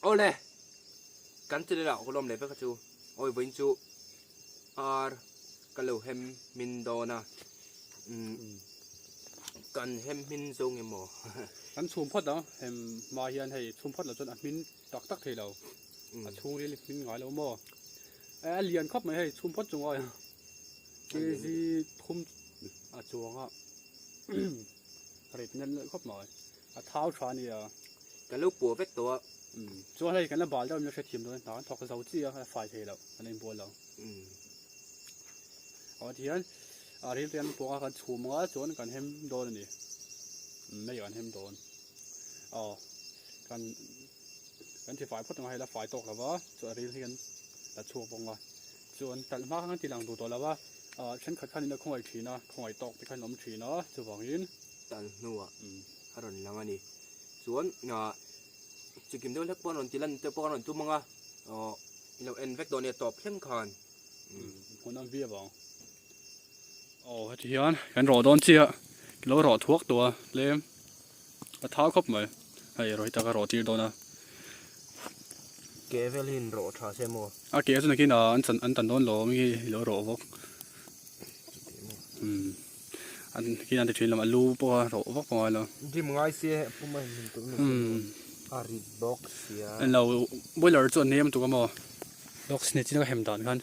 ô lê cắn chân nào có lom lê với các chú ôi vinh chú cái lẩu hem min đồ na cần hem min dùng em mò cắn chum phốt đó hem mà hiện hay chum phốt là cho ăn min tắc tắc thì đâu chung đi min ngói lâu mò liền khóc mấy hay chum phốt chung rồi cái gì thum chuồng á rồi nhân lợi khóc mỏi tháo chán đi cái lúc bùa vếtตัวchỗ này cái là bảo đâu nó sẽ tìm thôi nó thọc cái dầu chi phải thế đâu anh em buồn đâu thì anh thì tiền bùa cái chum á chỗ cái hem đồ này mấy cái hem đồ cái thì phải phốt hay là phải tộc là vợ chỗ này thì là chua bông rồi chỗ tận mắt cái thì làm đồ là vợฉันขัดขันนี่นะคงไอ้ทีนะคงไอ้ตอกไปขันน้ำทีนะจะบอกยินตันนัวฮารุนลังอันนี้ส่วนจะกินด้วยเล็กปอนจีรันเตปอนจุมังอ่ะเราเอ็นเวกโดเนี่ยตอบเข้มขันคนนั้นเบี้ยบ้างที่ยันกันรอตอนเจี๊ยเรารอทุกตัวเล่มเท้าครบไหมไอ้รอยตากรอจีตัวนะเกเวลินรอชาเซโมเกสนะกินอันตันโดนรอมีเรารอวกอันกินอันที่ชินเรามาลูปะรอวกปะแล้วที่มึงไอเสียพวกมันตัวนึงรีบ็อกเสียอันเราบอยเลอร์จนเนี่ยมันตัวก็มั้งบ็อกซ์เนี่ยจีนก็เห็มด่านกัน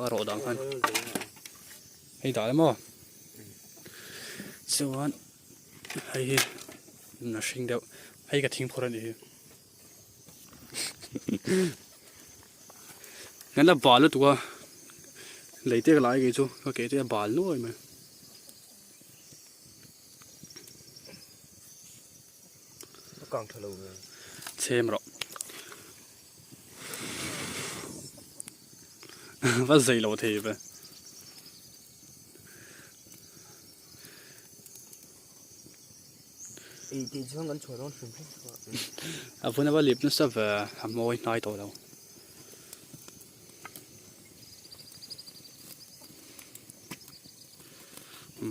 ก็รอด่านกันให้ด่านมั้งส่วนให้น่าชิงเดียวให้กระทิ้งพอดีงั้นเราบาลตัวเลยเตะหลายกี่จูก็เกะบาลนู้นไหมกางทะลุเลยเชื่อมหรอว่าใจเราเทียบอีที่ช่วงนั้นช่วยร้อนฝุ่นพูดนะว่าลิฟต์นั่นสับทำมวยน้อยตัวเรา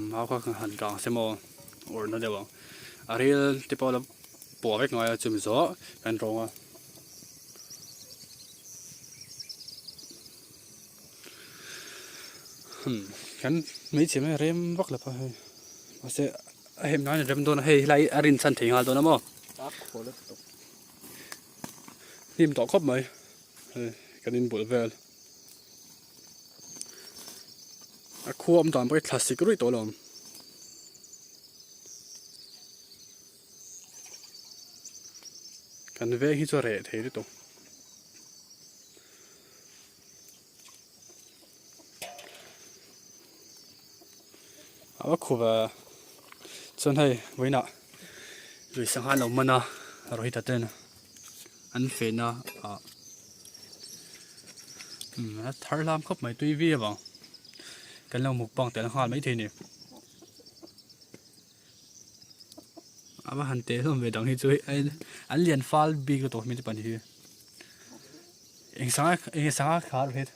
เขาก็หันกลางเสมอโอ้นั่นเดียวอะไรที่พอเราปวดเล็กน้อยจุ่มซ้อกันตรงกันไม่ใช่ไม่เริ่มวักเลยพอให้ว่าเสียเห็นน้อยเริ่มโดนให้ไล่อารินสันถิงหาตัวนั้นมั้งนี่มันต่อครบไหมกันดินบุตรเวลควมตอนไปคลาสสิกรุ่ยตัวลมกันเวฮิจอเรทเฮดิตัวเอาว่าควบจนให้ไว้น่ะลุยสังหารเรามันนะเราฮิตเต้นอันเฟนนะทาร์ลามครบไหมตุยวีบ้างกันเราหมกปังแต่ละหาดไม่ทีนี่อาว่าหันเตะต้องไปดังที่ช่วยอันเลียนฟาลบีก็ตัวมีที่ปันที่เองสังขาดเพชร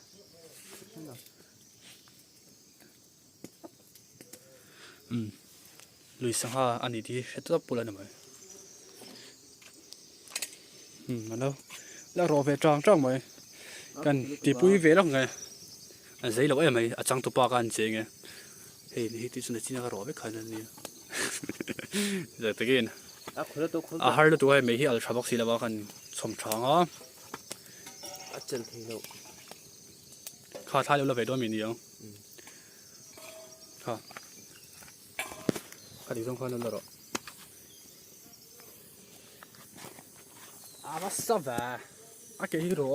ลุยสังหาอันนี้ที่เฮ็ดตัวปุ่นอะไรหน่อยมันแล้วรอไปจ้างไหมกันตีปุ้ยเวลาไงอันใช่เราไม่จังตัวปากันเจงไงเฮ้ยนี่ที่สุดจีน่าก็รอไปขนาดนี้จะตะกี้นะฮาร์ดตัวไม่เหี้ยเราชอบบอกสิแล้วว่ากันสมช่างอ่ะเจนทีเราข้าท้ายเราไปด้วยมีนี่ยังข้าดีต้องข้านั่นแหละว่าสับเกฮิโร่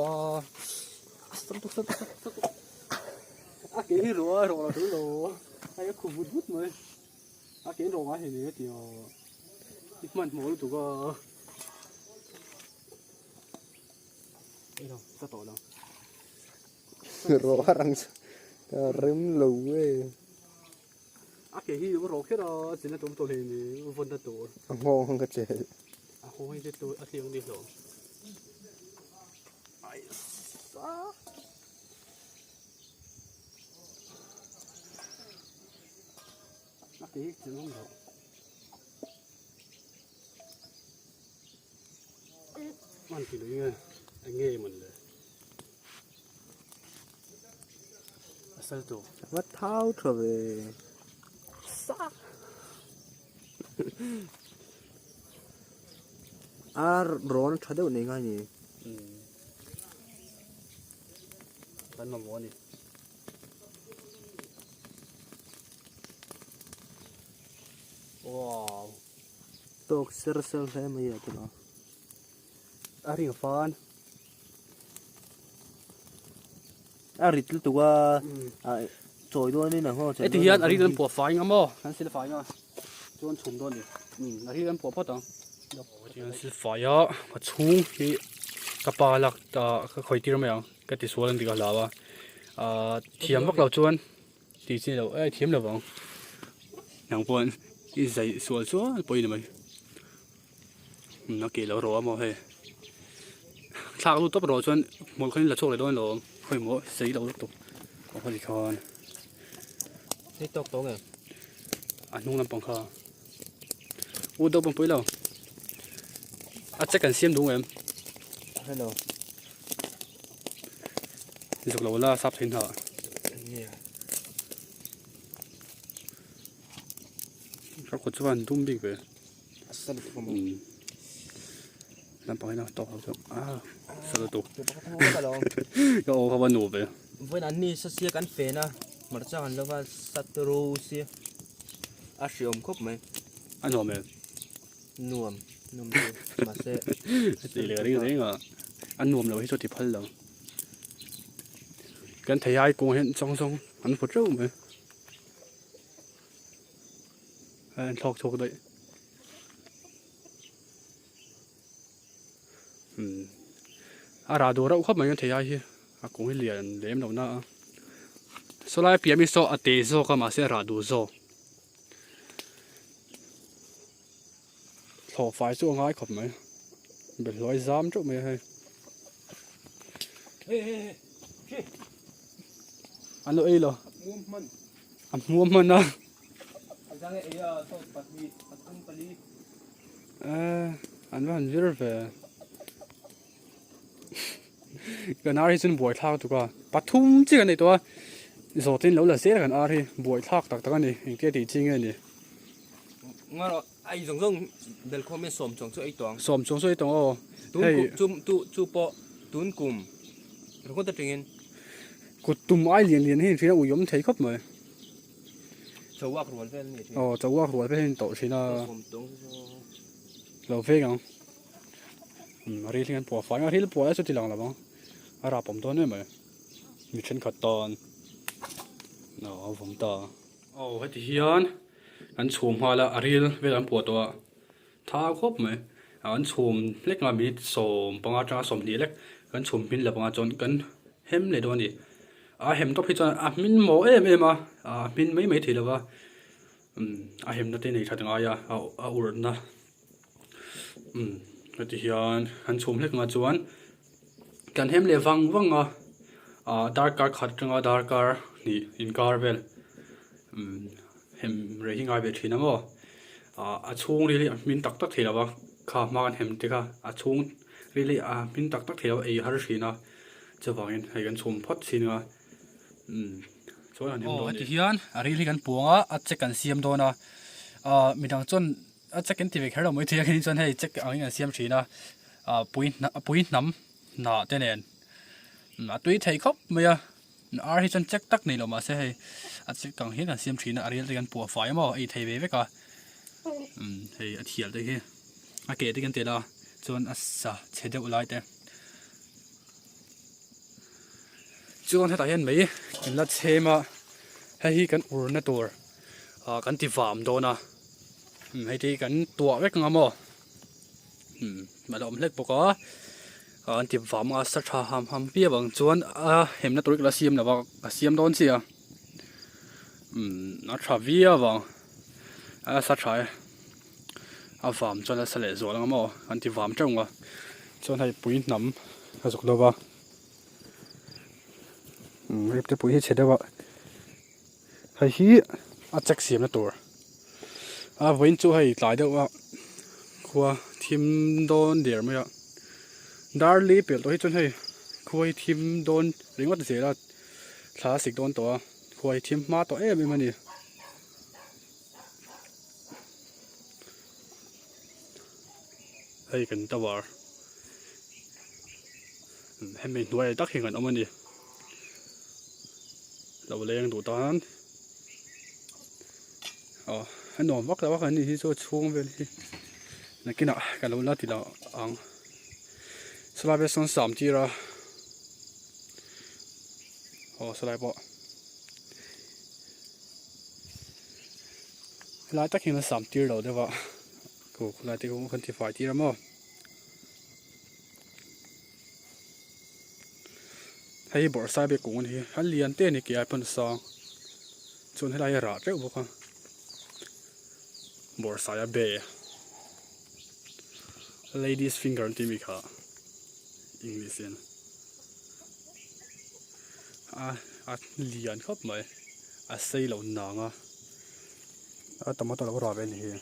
สับเกฮิโร่เราดูโร่ไอ้ขุบุดบุดมั้ยเกฮิโร่มาเห็นเนี่ยเดียวที่มันหมดตัวก็ไอ้เราสักตัวแล้วรอรังเริ่มรู้เว้ยเกฮิโร่แค่เราสินะตัวเลยนี่วันละตัวงงกันเจ๊โอ้ยเด็ดตัวที่ยังดีหรอที่จะต้องเรา มันกินเลยไงเงี้ยมันเลยสักตัว What thao trở về xác à rón chả đâu này ngay nhỉ bánh mắm ngon đi wow tóc sơ sơ thế mà vậy tụi nó à riêng phán à rít tụi à trôi đuôi đi nào ấy thì hiện à riêng bỏ phái ngắm mò hắn xin phái ngắm chôn chủng đuôi đi à riêng bỏ bắt đó hắn xin phái á mà chủng thì cái ba lạc cái khói tiêu mấy cái tí số lần thì cái là ba thiểm bắt đầu chôn thì xin đầu ấy thiểm đầu vòng nàng buồn cái giày số số bơi này mày nó kỹ lâu rồi mà hay sao lúc tấp rồi chôn một cái là chỗ này đôi rồi hơi mỗi giấy đầu lúc tục có cái gì còn cái tóc tóc này nung làm bằng kha u đâu bằng bơi lâu chắc cần xem đúng em hello dục lâu là sắp thành hả các cô chú anh đúng biết về làm bằng nào tóc không sao tóc cái ô không nụ về với anh ni sẽ xia cắn phê na mà chắc anh là vào sát rô xia à sử dụng khúc mày anh nôm mày nôm mà sẽ thì là cái gì ngờ anh nôm là cái chỗ thì phật rồi cái thầy ai cũng hiện trong trong anh phật râu mày anh thọc thọc đấy ra đồ đâu khắp mấy thầy ai chứ cũng hay liền để em đâu na số lại phía mi số tê số cái mà sẽ ra đồ số thọ phải số ngay khắp mấy bị lỗi giám chỗ mấy hay anh lỗi lo anh mua mình à anh vẫn viết về cái nào thì xin buổi thao tụi con bắt thum chứ cái này tụi rồi tin lâu là sẽ là cái nào thì buổi thao tắc tắc này cái thì chính cái này nghe rồi ai giống giống del comment xóm trong số ấy toang xóm trong số ấy toang ô tu po tuấn cùng rồi có tất nhiên cột tùm ai liền liền hết thì nó uyếm thấy khắp mà cháu qua rồi về này cháu qua rồi về tổ thì nó lâu về không rồi thì anh bỏ phải rồi thì bỏ số thì lòng là bao ra bấm to nữa màมีเช่นขัดตอนเนาะผมต่อโอ้ให้ที่เฮียนอันชูมพอละอาริลเวลาปวดตัวท้าครบไหมอันชูมเล็กน้อยมีสมปังอาจารย์สมดีเล็กอันชูมพินละปังอาจารย์กันเห็มเลยตัวนี้เห็มต้องพิจารณามินโมเอ็มมามินไม่ถือเลยว่าเห็มนั่นที่ไหนทัดงายเอาอุรนะให้ที่เฮียนอันชูมเล็กมาจวนกันเห็มเลยวังdark car ขัดจังdark car นี่ in car เวลเห็นเรื่องง่ายไปทีนะมั้งช่วงนี้มินตักทีแล้วว่าข้ามากันเห็นที่ข้าช่วงนี้มินตักทีแล้วฮาร์ชีนะจะวางเงินให้กันชมพอดชีนะช่วยอันนี้ด้วยที่ยันเรื่องกันปวงเช็คกันเสียมโดนมีทางจนเช็คกันที่เวกเฮอร์ไม่ที่กันจนให้เช็คเอาเงินเสียมชีนะปุยน้ำหนาเต้นเองtuy thấy khóc bây giờ ở đây chân chắc tắc này là mà sẽ sẽ càng hết là xem chuyện là ở đây gan bùa phải mà ấy thấy về với cả thì thiệt đấy kia kể tới cái tiền đó chọn sa chế được lại đấy chọn thấy tại hiện mấy cái là chế mà hay cái uốn nó tour cái tiền phạm đó nè hay thì cái tua với cái mà động lực bốc có anh tìm phạm sát ham bia bằng chuan hem na turik la siam na ba siam don sia nó trả vía bằng sát trái phạm chuan là sale zo lang mo anh tìm phạm trong chuan hay bụi nắm dục đâu ba rip te bụi chết đâu ba hay hi chắc siam na tur với chú hay lại đâu qua team don there mấy dar li pel to hi chon hei khuai thim don ringot zela thla sik don to khuai thim ma to em mani hei kan tawar hemi nuai tak hingan amani lo leng du tan anh nôm vắt là vắt anh đi cho chuông về đi này kia nọ cái lỗ lát thì là ăn sau đó về xong sắm chi ra sau đó bỏ lại tất nhiên là sắm chi rồi đấy vợ cô lại thì cũng không thì phải chi ra mà hay bỏ sai bị cũng thì hắn liền tên này kia phân sang chôn hay là rạ chứ không bỏ sai bè ladies finger thì mình khá English in liền khóc mày xây lẩu nàng tầm mắt tao là có bên này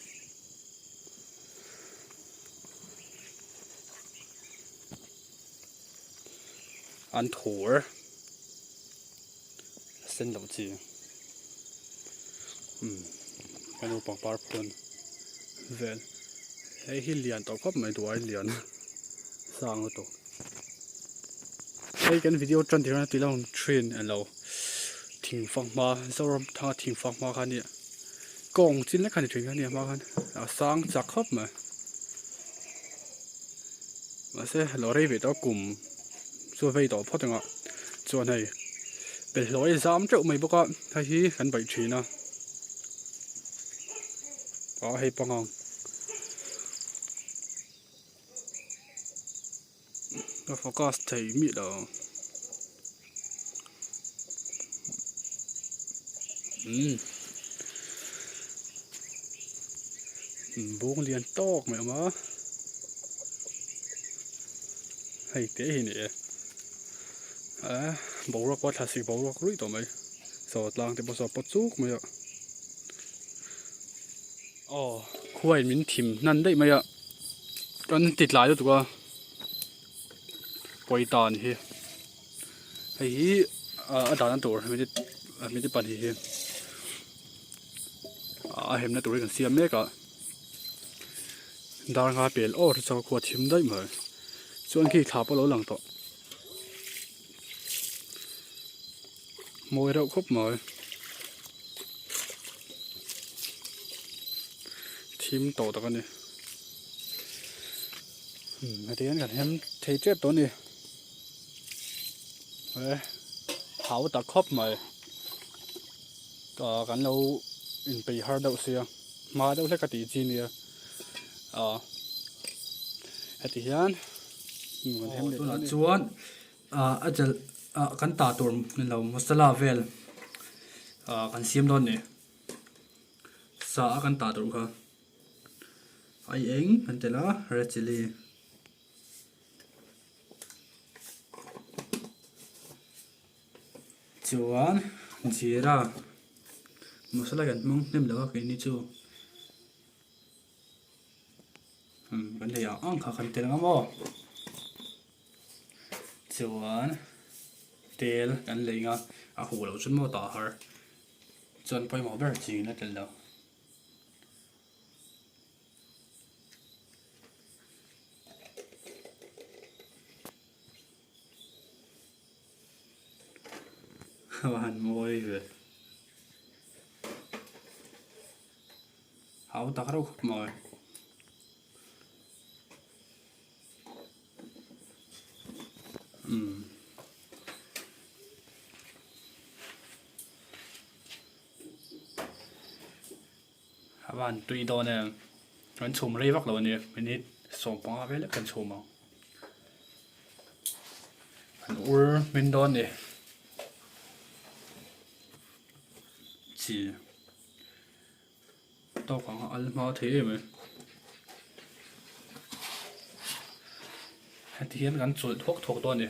ăn thổ xin lẩu chi cái nó bằng bar phun về hay hi liền tao khóc mày đuổi liền sang nó hay cái video chân thì nó tùy lòng train and lâu thỉnh phong ma sau đó thà thỉnh phong ma cái này công chính là cái chuyện cái này mà cái sang chắc khóc mà sẽ lối đi về đó cùng xua về đó phát triển ạ chỗ này để lối giảm chỗ mấy bữa thay hi gần 7 chuyện à có hay bằng không nó focus thấy mịt đâu buông liền tóc mày mà hay thế hình này bầu ra quá thật sự bầu ra rưỡi tao mày sợ lang thì bao giờ bắt chúc mày ạ khuây mình thìm năn đấy mày ạ con tịt lại đó tụi con quay tàn hi hay ở đảo ăn tủi mình đi bận hi hem na tủi cần xiêm mấy cả đào ngà bèl cho quạt thìm đấy mà cho anh khi thả bao lâu lằng tọ mồi đậu khúc mồi thìm tổ tao cái này thì anh cần hem thấy chết tối này hảo tạc khóc mà cái lâu in bị hard đậu xia mà đậu lấy cái tí gì nè thì hiện tôi là chuan ajal kan ta tur nên là masala vel kan siam don nè sa kan ta tur kha ai eng kan tela red chili chuan zira masala kan mong nem lo cái ni chu kan le ang kha kan tela mo chuan tel kan le nga hu lo chun mo ta har chuan poi mo ber chi na tel lo hoàn môi về hảo tao đâu khóc mồi bạn tùy đồ nè hắn chùm rây vắc rồi nè mình đi sổ bóng với lại cần chùm mà hắn ur mình đồ nè chỉ tao khoảng ăn mà thế mà thì hiện gần chuột thuốc thuộc đồ nè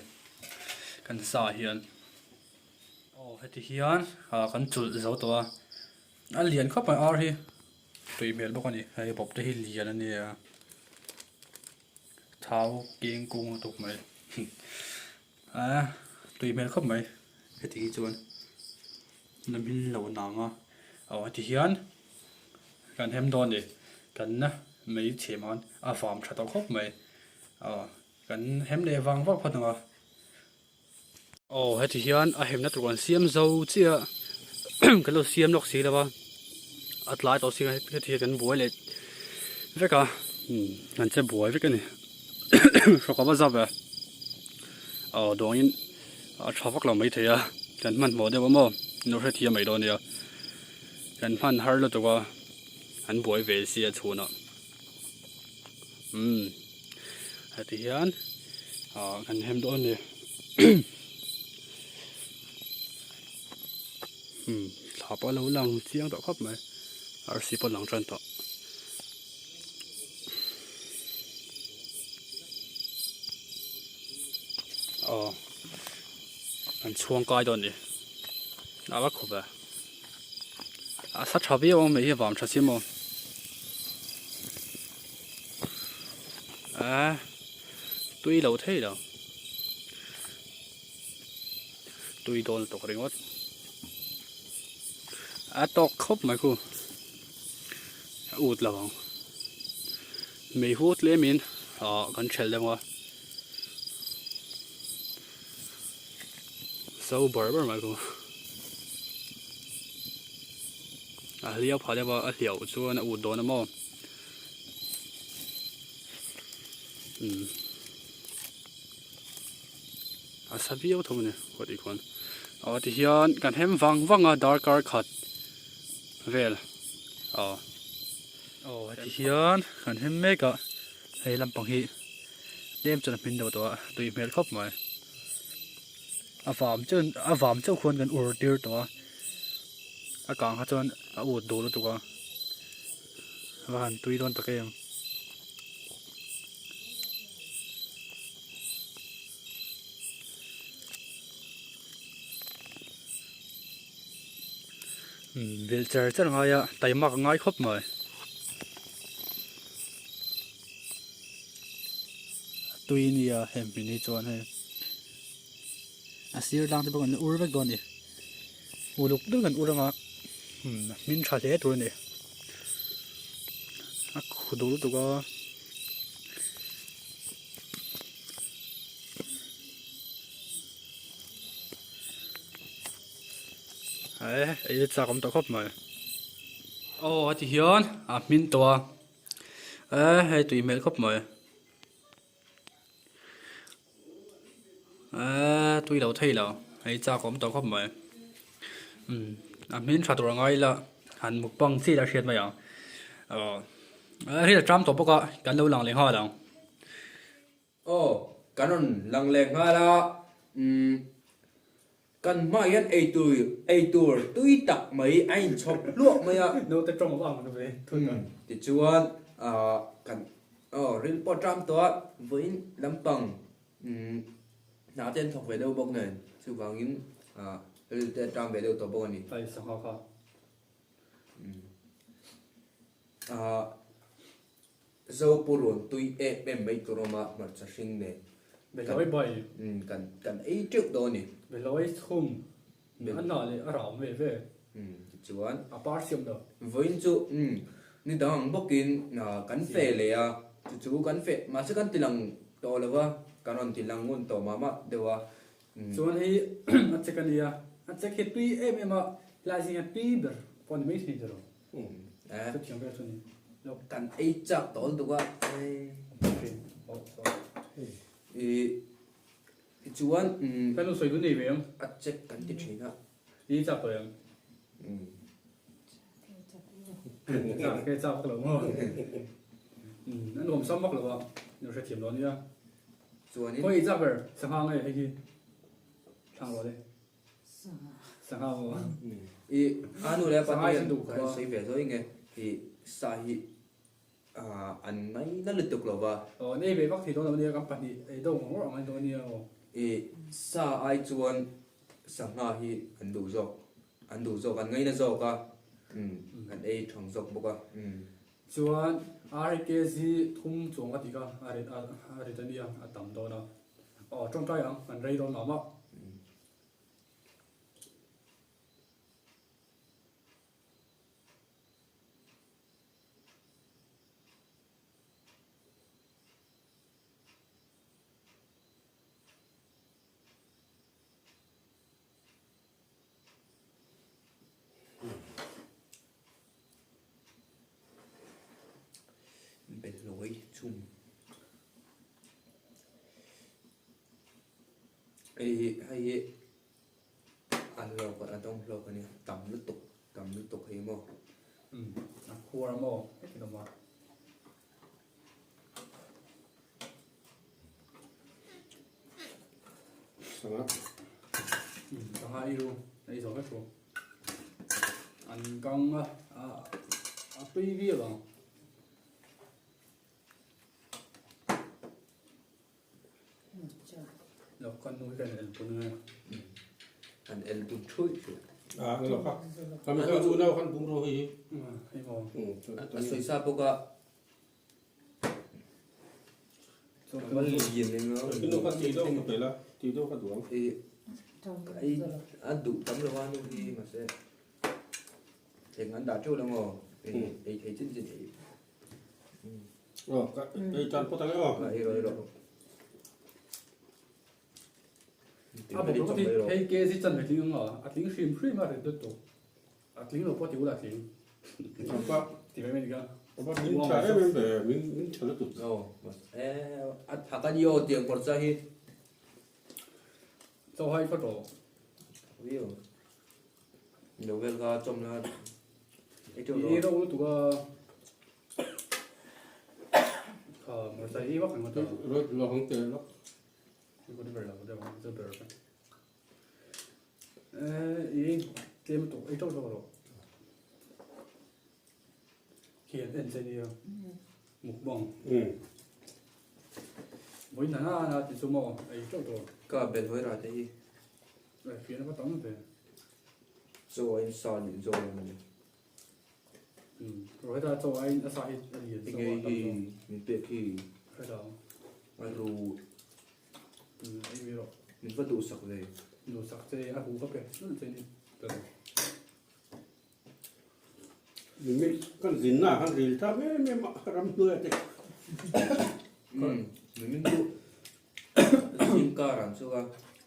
gần xả hiện thì hiện gần chuột giấuตัวanh liền khóc phải ar hi tùy mệt bốc anh hay bọc tới liền anh nè thà tháo kiêng cung tục mày tùy mày khóc mày cái thì chuan làm hin lâu nàng thì hiền cần hem đòn đi cần na mấy chế món farm chặt tao khóc mày cần hem để vàng vóc phát nữa thì hiền hem na tụi con xiêm dâu chia cái lô xiêm lọc xí là ba lại tao xí cái thì cần bùi lại vậy cả cần chơi bùi vậy cái này sao có bao giờ vậy đồ in cho phát lòng mấy thế cần mình bỏ được không nó sẽ thiệt mấy đồ này cần mình hở là tụi con anh bùi về xí chuột nó thì hiền cần hem đồ này thả bao lâu lăng chiang tao khóc mày ở xí bao lăng chân tao anh chuông cái đó nè bắt khóc à sát chả biết ông mấy vàng chả xem không tuy lâu thế đâu tuy đồ tao cái ngót tao khóc mày cô út là không mấy hút lấy mình còn chơi được không sâu bờ mày cô liêu phải đấy vào liêu cho nó út đồ nó mò sao biết thôi nè có đi con thì hiện cần hem vàng vàng darker cut về thì hiện cần hem mấy cái hay làm bằng hi đem cho nó pin đầu đó tùy mệt khóc mày vạm chứ khuôn cần ur tiêu đó càng hát cho ur đồ luôn tụi con và hẳn tùy đón tụi em về chơi chắc là ngay tay mặc ngay khóc mày tùy ni hem pin ni chọn hay xíu lang thì bao còn ur với con đi lục đứa gần ur mà mình trả thế rồi nè khu đồ tụi con ấy cha cũng tao khóc mà thì hiền mình to hay tùy mẹ khóc mà tùy đầu thấy là hay cha cũng tao khóc mà mình trả đồ ngay là hẳn một bằng gì là chuyện mày thế là trăm tổ bốc à cái lâu lăng lên hoa đâu cái nó lăng lên hoa là cần mai hết ai tuổi tuy tặc mấy anh chọc luộc mấy đâu tới trong một bằng nó về thôi thì chuan cần riêng bao trăm tuổi với lắm bằng nào tên thuộc về đâu bốc này sư vào những tên trăm về đâu tổ bốc này phải sao khó dâu bù luồn tuy em mấy tụi mà sẽ sinh này về lối bơi cần ấy trước đó này về lối khung anh nói là ở rộng về chuan part xiêm đó với chú ni đang bốc in cắn phê lệ chú cắn phê mà sẽ cắn tilang to là va cắn on tilang ngon to mà đều chuan ấy anh check cái anh check hết tuy em mà lại gì hết tuy bờ còn mấy gì rồi cái chuyện về thôi cắn ấy chắc to được quá chuan cái nó xoay cái này về không check cắn tiệt gì nữa đi chặt rồi cái chặt cái lồng thôi anh gồm sáu móc rồi nó sẽ thiểm đó nhá có ý chặt rồi sáng hàng này hay gì thằng rồi đấy sáng hàng rồi anu le pa ni sei ve zo inge thì sahi an ngai na lu tuk lo ba nei ve bak thi do na kam pa ni e do ngor ngai do ni sa ai chuan sanga hi an du zo kan ngai na zo ka an ei thang zo boka chuan RKC thum chunga tika ari tania atam do na trong trai ang an rei don mama bên lối chung hay ăn lẩu còn ăn trong lẩu cái này tầm nước tục hay mò khua ra mò cái gì mà Sangat. hai luôn đây rồi hết rồi ăn cong tuy bia bằng rồi con nuôi cái này con nuôi ăn el tụt chui Ah, nggak apa. Kami kan una kan bumro hi. hay mò suy sa bogaมันเย็นเลยเนาะ Kino kan tido kan pela, tido kan duang. cái ăn đủ tấm rồi ăn đi mà sẽ thì ngắn đã trôi đâu mà thì chính gì Oh, cái tan potang oh. rồi bố có thể hay cái gì chân phải tiếng ngỏ tiếng phim phim mà để tốt tiếng nó có tiếng là tiếng Apa? thì mấy cái Apa min cara min be min chala tu. 아까 이어 tiền còn sao hi cho hay phát đồ ví dụ đầu tiên là trong là cái chỗ ý đó đâu tụi mà sai ý bác phải mà tao Lo hong te lo. có đi về là có đi về ý tìm tụi ấy trong rồi hiện lên trên đi mukbang mỗi lần là chỉ số một ấy trong rồi có bên với ra thì về phía nó có tống về rồi anh sao những rồi rồi ta cho anh sai anh gì thì cái mình biết khi cái đó anh đủ anh biết rồi mình vẫn đủ sạch về nhiều sắc chơi ăn hú cấp kìa nó chơi đi từ Min kan zinna kan ril ta me ram tu ate. mình đủ những cái làm sao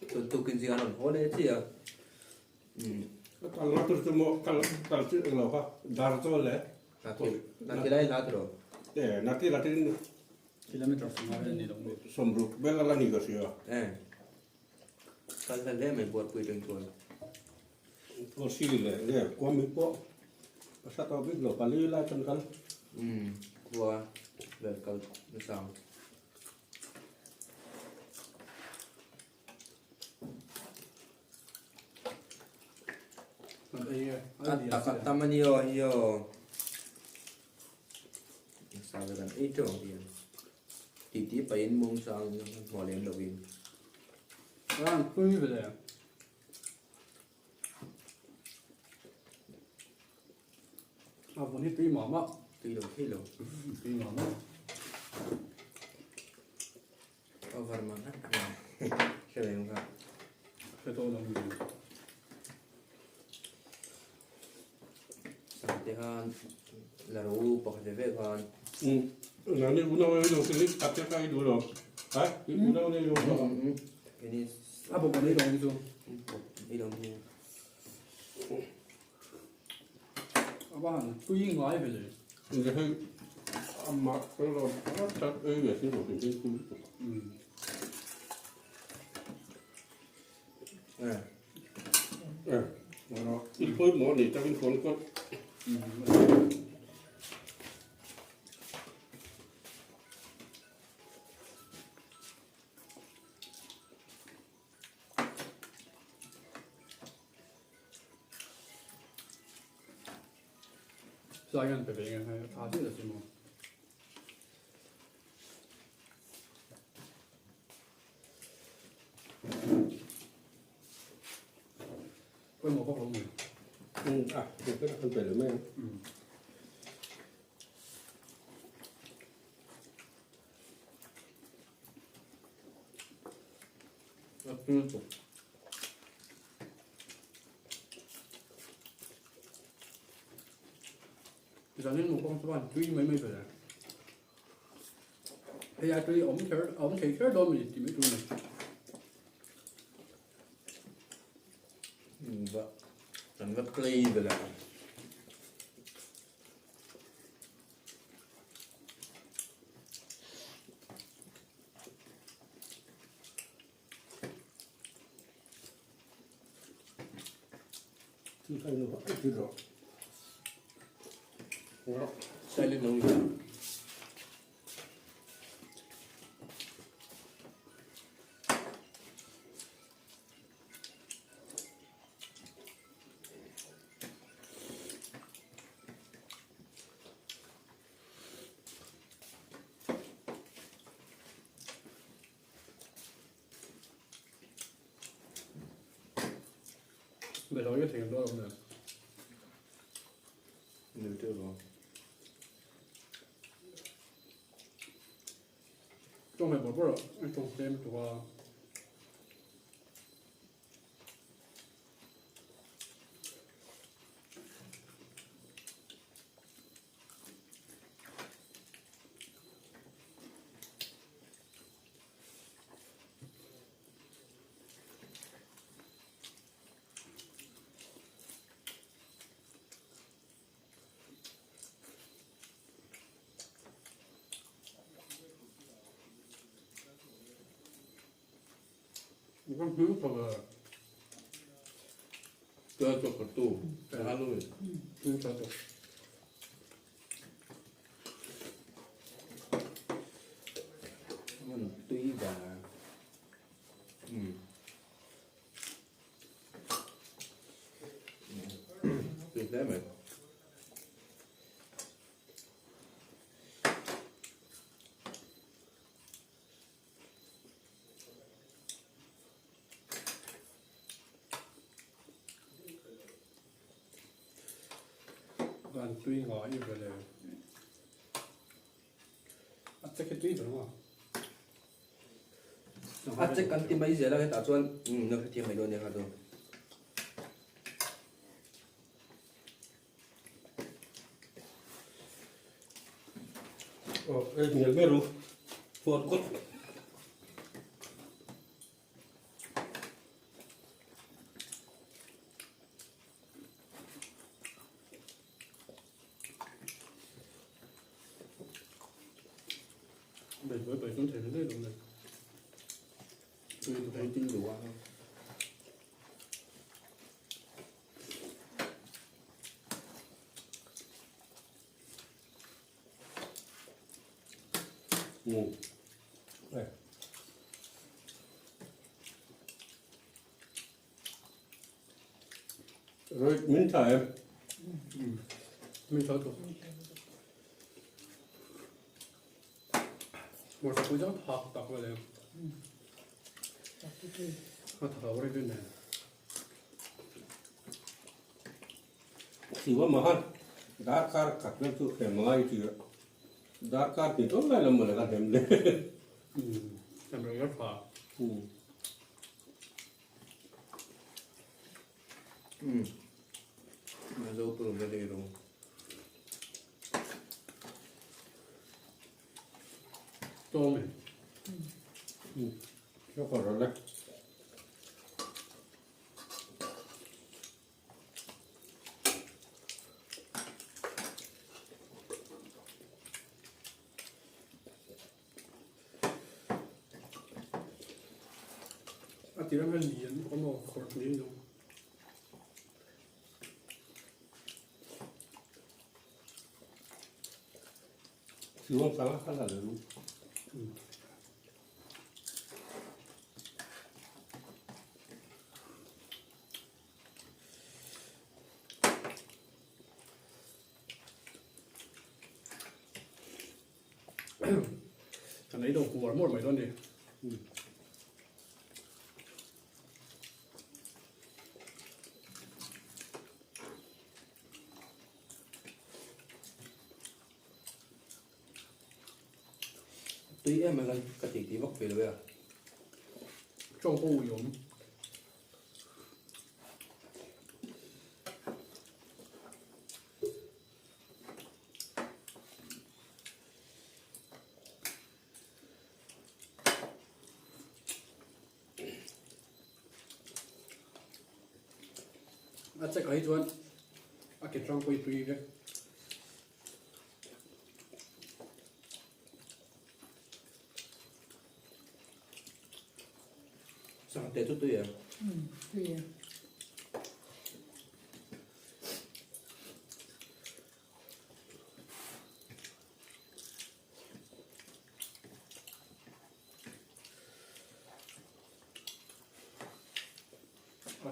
cái tụi kinh doanh ăn hồi đấy chứ Kal ngatur tu mo kal tu lo ha. Dar to le. nanti lain lah terus Nanti latin km semua ada di dalam sombruk bela la ni gasio. kalau lain mình buat kue dengan Ko sili le ko mi ko. Pasat au big lo pali la tan kan. qua về cầu nó sao Taman iyo sao vậy bạn ít trộn thì tí phải mông sang mò lên đầu in đang quy về đây muốn đi tuy mỏm á tuy đầu khi đầu tuy mỏm á có phần mà cái này không phải phải tôi làm gì sao thì hơn là đủ bỏ về về còn Nani una we lo kini ate kai du lo. Ha? Una we lo. cái này bố còn đi đâu đi xuống đi đâu đi bạn quy ngoái về đây Nde he amma ko lo ta e we si lo kini ku. Nó il poi mo ni ta vin con con. sao anh phải về ngay thả chứ là gì mà quay một bóc lông mình Ah, cái kan pe le me. giờ nên một con số truy mấy mấy rồi bây giờ truy ống thấy khá đôi mình thì mấy truy này vâng thành vật ly rồi là Chứ thay nó hết chứ rồi. xây lên nông nghiệp bây giờ cái thằng đó là này nhiều chưa rồi trong này bỏ rồi anh trong xem tụi con hướng vào cơ chụp cái tủ cái luôn hướng vào tụi mình tùy và tùy thế mà đoàn truy ngõ như vậy là chắc cái truy phải không chắc cắn tim mấy giờ là cái tạo chuan nó phải thêm mấy đôi này cả rồi Nhiều cái rồi. Phốt cốt. bởi không thể đến đây được này tôi thấy tin đủ không Đây. Rồi mình thở em. mình cho tụi một số giáo học tập vào đây họ thở vào đây này Thì có mà hơn. Đãcar cắt lên chỗ kẻ ngay thì đã car thì tốt lại là một là em lên. làm rồi rất thở nó dâu tôi ra đây rồi tôm này Cho còn rồi đấy. thì nó liền có một cột miếng luôn Chứ không sáng khá là đúng. thằng ấy đồ cua một mấy con đi tùy em mà gần cái gì thì bóc về rồi à trong bù yếm chắc cái chuột cái trong quay tùy đấy Sang tết chút tùy à? Tùy à.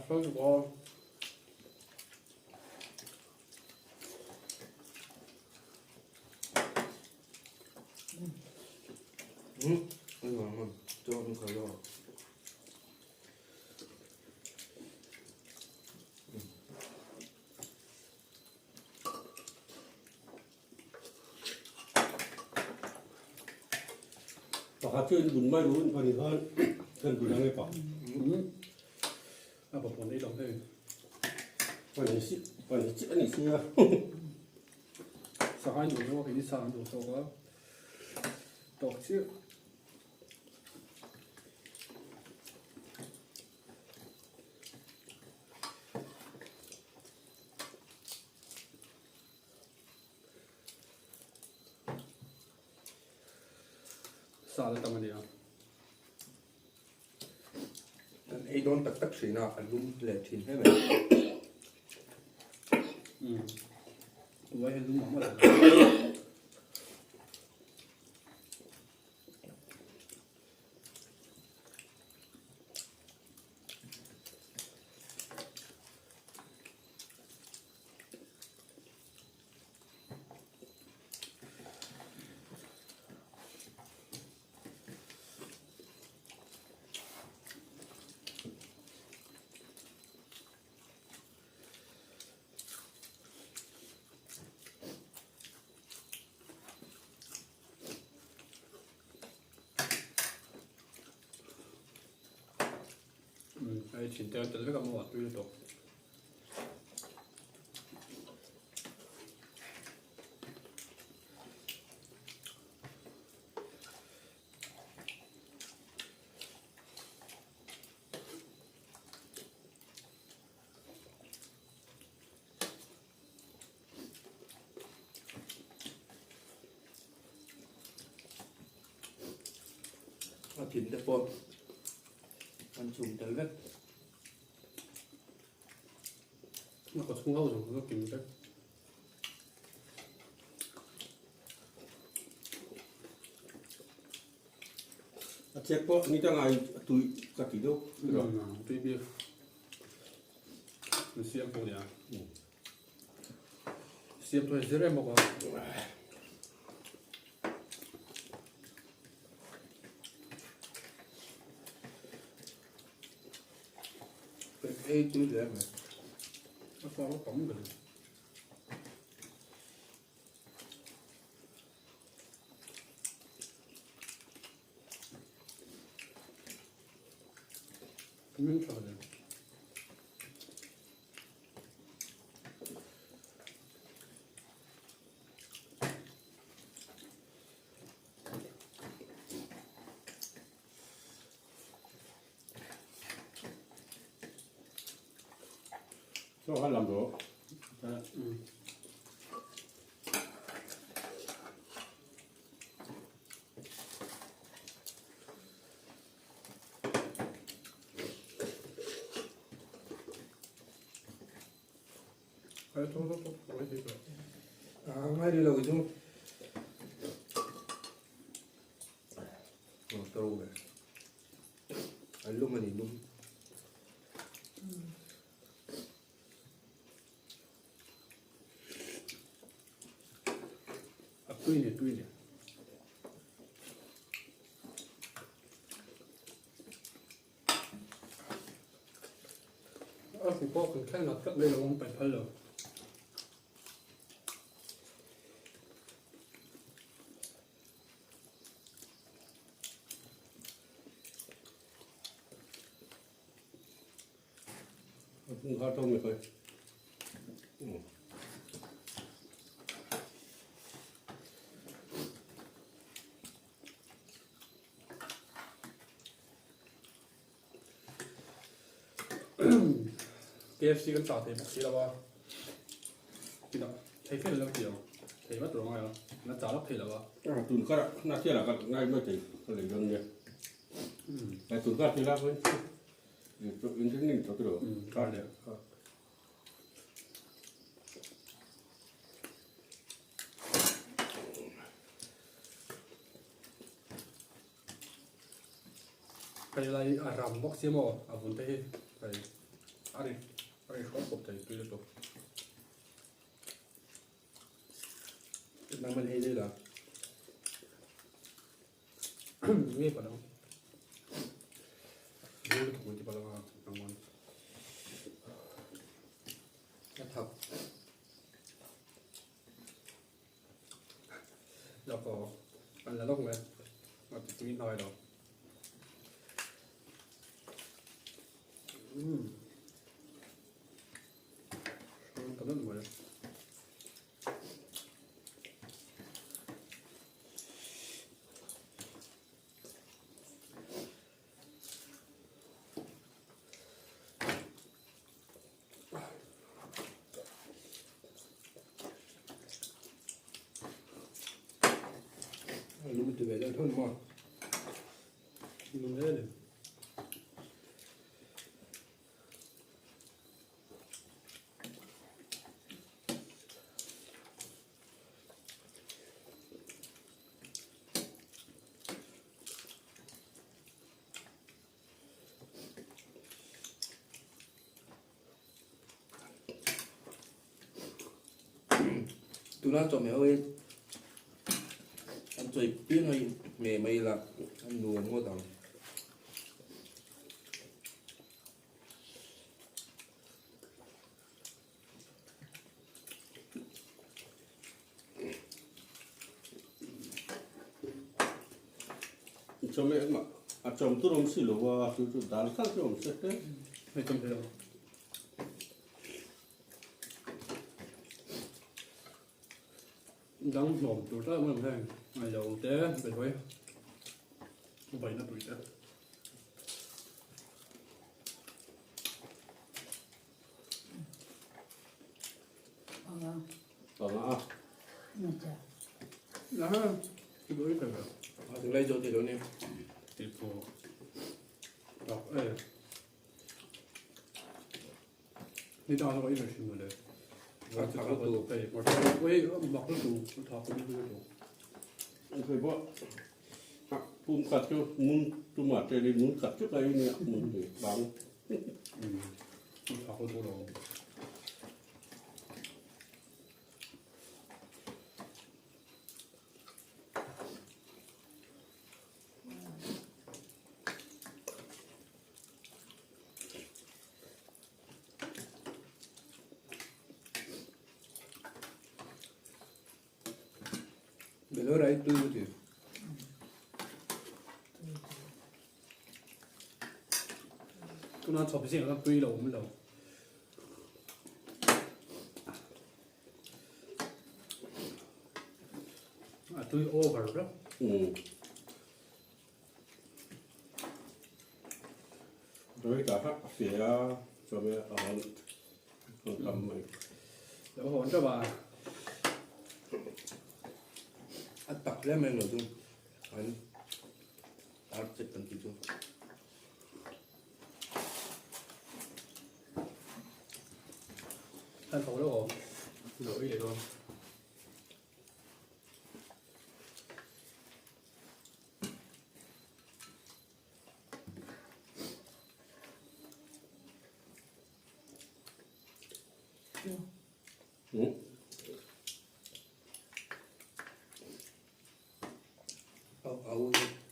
Sốt bò Ôi ngon, cho nó khỏi rồi. Và chơi bún mai luôn phần hơn gần bún ăn phải bảo còn đây đóng đây phần chữ này xưa sao hai người nó phải đi sang đồ sâu quá tọt chứ sao tao mà đi à Ấy đón tắc xí nào ăn lung lệ chín hết vậy. tụi ấy đúng mỏng là ai chỉ theo từ cái một tuy tục Chín tết bột. Ăn sùng tới vết. nó có không hậu rồi nó kìm đấy chép po ni tang ai tui ka ki do tuy bia mình xem phụ nhà xem thôi dễ em một Ấy tùy lệ mà. nó có nó cổng được miếng sò này cho hắn làm đó thôi thì được Mai đi lâu chứ. Trâu này. Ăn lúc mà nhìn đúng. tuy này thì có cái khác là cắt đây là không phải phân rồi ข้าวต้มไม่เคยKFC 跟炸腿不吃了吧？กินอ่ะใช้เส้นแล้วเดียวใช้มาตัวง่ายเหรอน่าจ่าแล้วเผ็ดแล้ววะ ตุนก็น่าเชื่อละก็ง่ายไม่ถึงก็เลยยังเนี่ยแต่ตุนก็ทีละคนอินเทอร์เน็ตตัวเดียว ก็เดี๋ยวไปอะไรอารามบอกเสียมั้งอาบุญเต้ไปอะไรชอบกบใจตัวเล็กนั่งมันให้ได้หรอนี่ปะน้องนี่ถูกมันที่ปะน้องน้องมันนะครับ แล้วก็อันละลูกเลยมาติดนิดหน่อยดอกตอนนั้นหมดเลยรู้มันจะเป็นเรื่องทุ่นมั้งมันได้เลย tụi nó cho mẹ ơi ăn chơi biết ơi mẹ mày là ăn nuôi mua tàu cho mẹ mà chồng tôi không xí lúa tôi đàn khác tôi không xí đấyไม่จำเป็นหรอกดังหอมตัวเมื่อไหร่มาเดี๋ยวเต้ไปไว้ไปนะปุ๋ยเต้ ต่อมาอ่ะ นะฮะที่ปุ๋ยเป็นแบบ từ đây cho thì đó nè ติดโฟดอกนี่ตอนเราก็ยังชิมเลยว่าจะเอาตัวไปหมดเว้ยบอกก็ถูกทอดก็ไม่ถูก เคยบอกปุ่มกัดจุมุนจุมาเจริญมุนกัดจุอะไรเนี่ยมุนเลยบาง ทอดก็ถูกเรา để nó đấy tư thì ก็น่าชอบไปเสียงแล้วปุ้ยเราไม่เราตุ้ยโอเวอร์แล้ว โดยการเสียจะไม่เอาทำไม่ เดี๋ยวผมจะว่า ăn tập lên mình rồi tôi ăn ăn chết tận thì tôi ท่านเขาแล้วเหรอเหลืออีกเลยตัว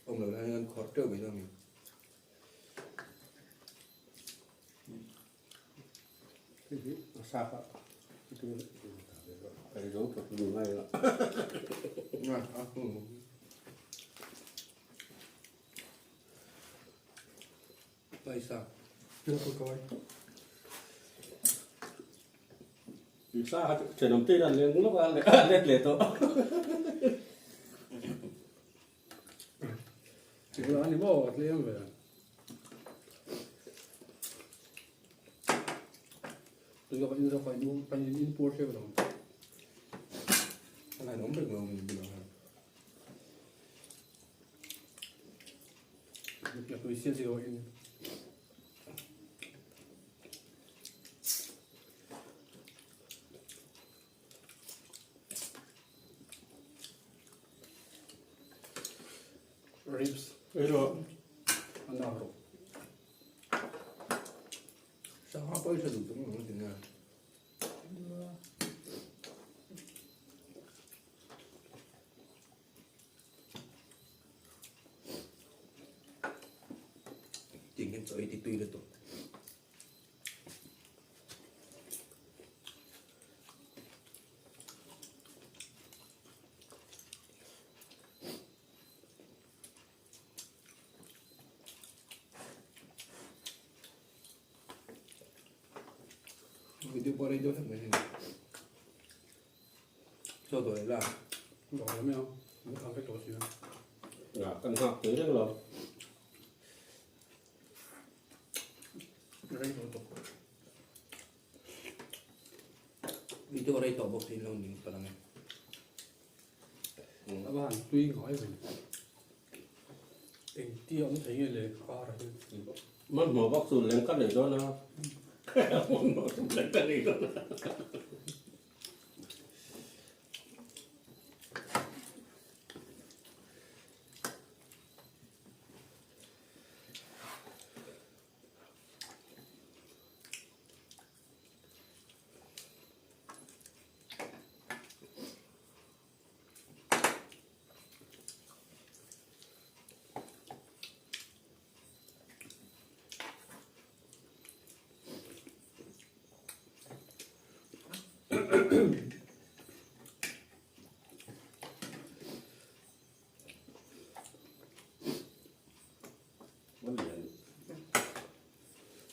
ông nào đang ăn khó trở về đâu mình sao vậy cái dấu thuật đường này là tại sao chưa tôi coi อีกซ่าเฉยน้ำตีนั่นเลี้ยงลูกอะไรเล็ดเลยตัว 지금 아니 뭐 어떻게 왜? 이거 인사 빨리 인포트 해 그럼. cái này nó không được ngon bình thường. 이렇게 또 있어야지 이거. ribs 이거 안 나와. Sao hoa bơi sao được đúng không thì nào. Chuyện em sợi thì tùy là tốt. Video qua đây cho thằng mình cho tôi là 너 그러면 뭐 담배 또 주면. 야 cần học tới đấy rồi 이거 또. video đây tổ bọc thì lâu những phần này. 아마 tuy nói rồi. Tình tiêu ông thấy người khó rồi. mất một bóc sùn lên cắt để cho nó một lên cắt để cho nó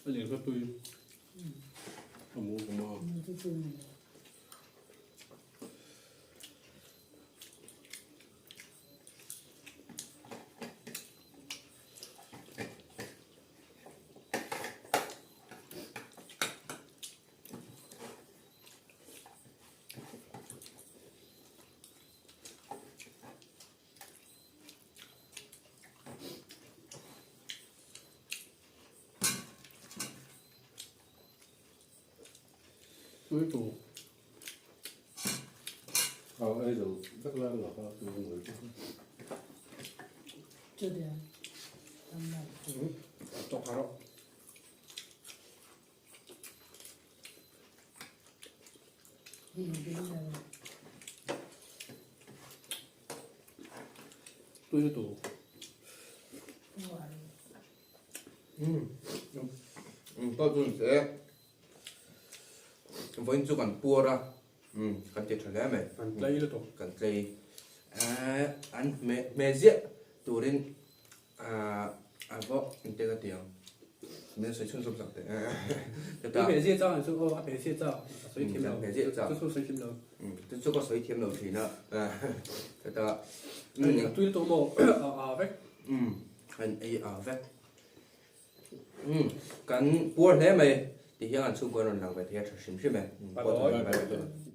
빨리 이거 또 뭐 또 ấy rồi rất là ngọt từ người chưa được ăn này 또 바로 thì bây giờ 또 이거 또 Tôi dùng sẽ với chú cần bua ra cần chết trở lại mày 안 lấy 이거 또 cần chơi anh mẹ giết tụi đến vợ anh tê cái tiếng nên sẽ chôn sụp sạch đấy 이 배시장 저거 배시장 저희 팀 배시장. 저 저희 팀 tôi chưa có sấy thêm đầu thì nữa người ta tuy 또뭐 vách anh ấy ở vách cần bua thế mày thì hiện là xung quanh là về thế là sim sim mày Bà nói.